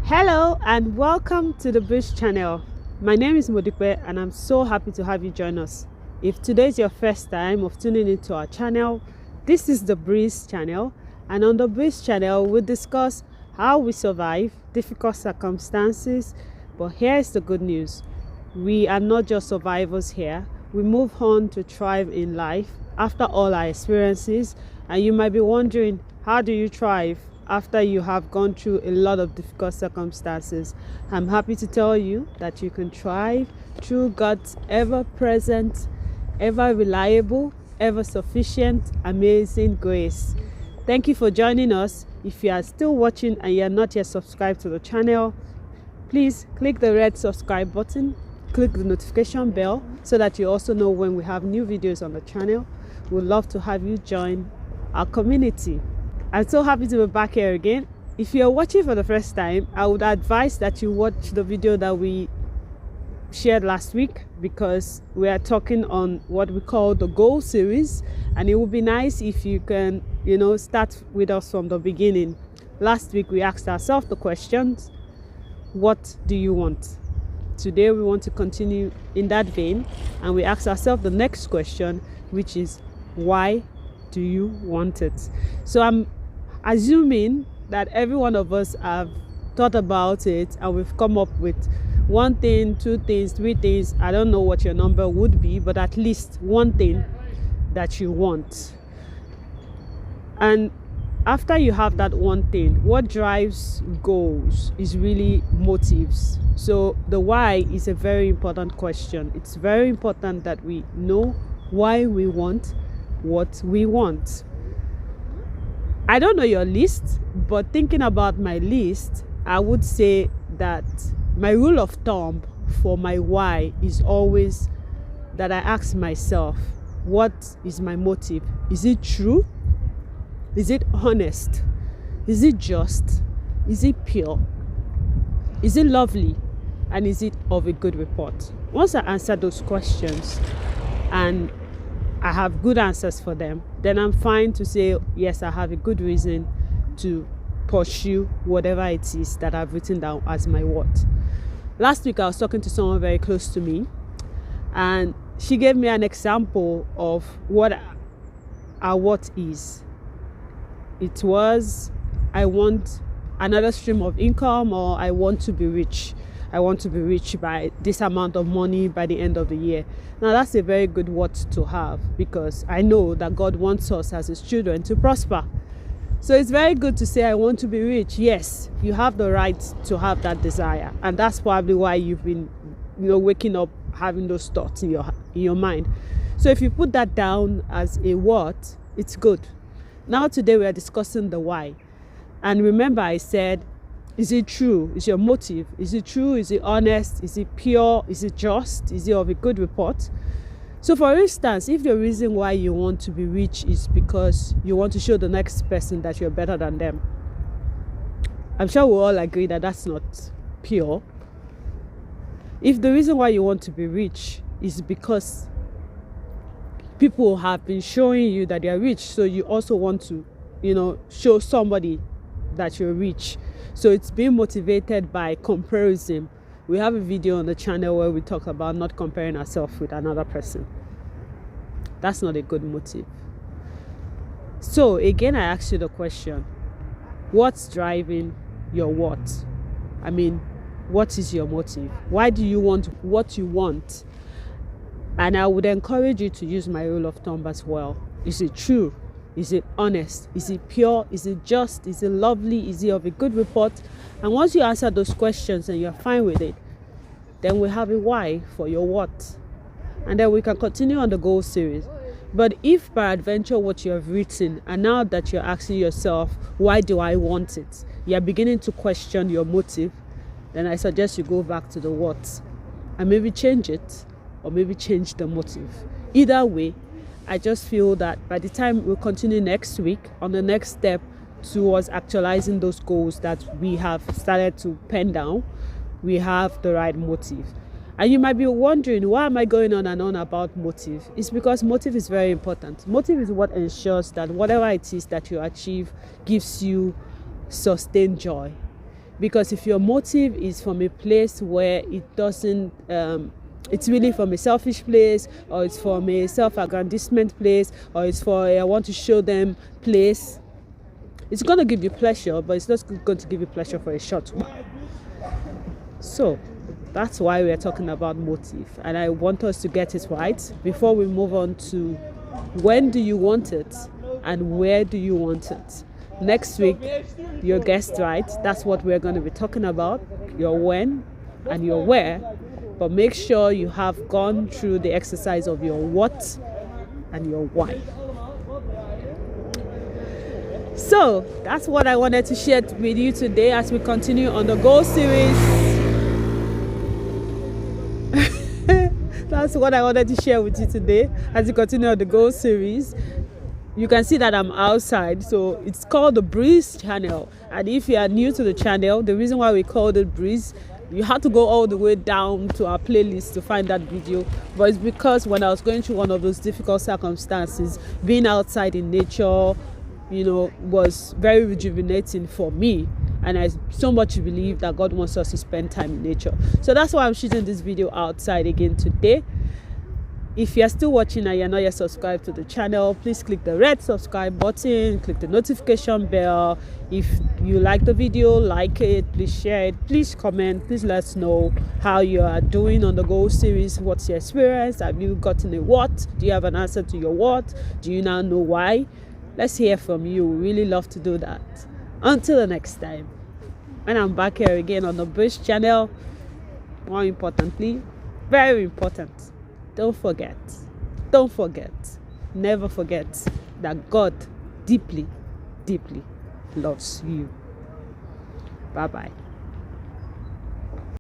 Hello and welcome to the Bridge channel. My name is Modipe and I'm so happy to have you join us. If today is your first time of tuning into our channel, this is the Bridge channel, and on the Bridge channel we discuss how we survive difficult circumstances. But here's the good news: we are not just survivors here. We move on to thrive in life after all our experiences. And you might be wondering, how do you thrive after you have gone through a lot of difficult circumstances? I'm happy to tell you that you can thrive through God's ever-present, ever-reliable, ever-sufficient, amazing grace. Thank you for joining us. If you are still watching and you are not yet subscribed to the channel, please click the red subscribe button, click the notification bell so that you also know when we have new videos on the channel. We'd love to have you join our community. I'm so happy to be back here again. If you're watching for the first time, I would advise that you watch the video that we shared last week, because we are talking on what we call the goal series, and it would be nice if you can, start with us from the beginning. Last week we asked ourselves the questions, what do you want? Today we want to continue in that vein, and we ask ourselves the next question, which is, why do you want it? So I'm assuming that every one of us have thought about it, and we've come up with one thing, two things, three things. I don't know what your number would be, but at least one thing that you want. And after you have that one thing, what drives goals is really motives. So the why is a very important question. It's very important that we know why we want what we want. I don't know your list, but thinking about my list, I would say that my rule of thumb for my why is always that I ask myself, what is my motive? Is it true? Is it honest? Is it just? Is it pure? Is it lovely? And is it of a good report? Once I answer those questions and I have good answers for them, then I'm fine to say, yes, I have a good reason to pursue whatever it is that I've written down as my what. Last week I was talking to someone very close to me, and she gave me an example of what our what is. It was, I want another stream of income, or I want to be rich. I want to be rich by this amount of money by the end of the year. Now that's a very good what to have, because I know that God wants us as his children to prosper. So it's very good to say, I want to be rich. Yes, you have the right to have that desire, and that's probably why you've been waking up having those thoughts in your mind. So if you put that down as a what, it's good. Now today we are discussing the why. And remember, I said, is it true? Is your motive? Is it true? Is it honest? Is it pure? Is it just? Is it of a good report? So for instance, if the reason why you want to be rich is because you want to show the next person that you're better than them, I'm sure we all agree that that's not pure. If the reason why you want to be rich is because people have been showing you that they're rich, so you also want to, show somebody that you're rich. So it's being motivated by comparison. We have a video on the channel where we talk about not comparing ourselves with another person. That's not a good motive. So again, I ask you the question, what's driving your what? I mean, what is your motive? Why do you want what you want? And I would encourage you to use my rule of thumb as well. Is it true? Is it honest? Is it pure? Is it just? Is it lovely? Is it of a good report? And once you answer those questions and you're fine with it, then we have a why for your what. And then we can continue on the goal series. But if by adventure what you have written, and now that you're asking yourself, why do I want it? You're beginning to question your motive, then I suggest you go back to the what and maybe change it, or maybe change the motive. Either way, I just feel that by the time we'll continue next week on the next step towards actualizing those goals that we have started to pen down, we have the right motive. And you might be wondering, why am I going on and on about motive? It's because motive is very important. Motive is what ensures that whatever it is that you achieve gives you sustained joy. Because if your motive is from a place where it doesn't it's really from a selfish place, or it's from a self-aggrandizement place, or it's for a I want to show them place, it's going to give you pleasure, but it's not going to give you pleasure for a short while. So that's why we're talking about motive, and I want us to get it right before we move on to when do you want it and where do you want it. Next week, you guessed right, that's what we're going to be talking about, your when and your where. But make sure you have gone through the exercise of your what and your why. So that's what I wanted to share with you today as we continue on the Goal series. That's what I wanted to share with you today as we continue on the Goal series. You can see that I'm outside, so it's called the Breeze channel. And if you are new to the channel, the reason why we called it Breeze, you have to go all the way down to our playlist to find that video. But it's because when I was going through one of those difficult circumstances, being outside in nature, was very rejuvenating for me. And I so much believe that God wants us to spend time in nature. So that's why I'm shooting this video outside again today. If you're still watching and you're not yet subscribed to the channel, please click the red subscribe button, click the notification bell. If you like the video, like it, please share it, please comment, please let us know how you are doing on the Goal series. What's your experience? Have you gotten a what? Do you have an answer to your what? Do you now know why? Let's hear from you. We really love to do that. Until the next time, when I'm back here again on the Bush channel, more importantly, very important, don't forget, never forget that God deeply, deeply loves you. Bye-bye.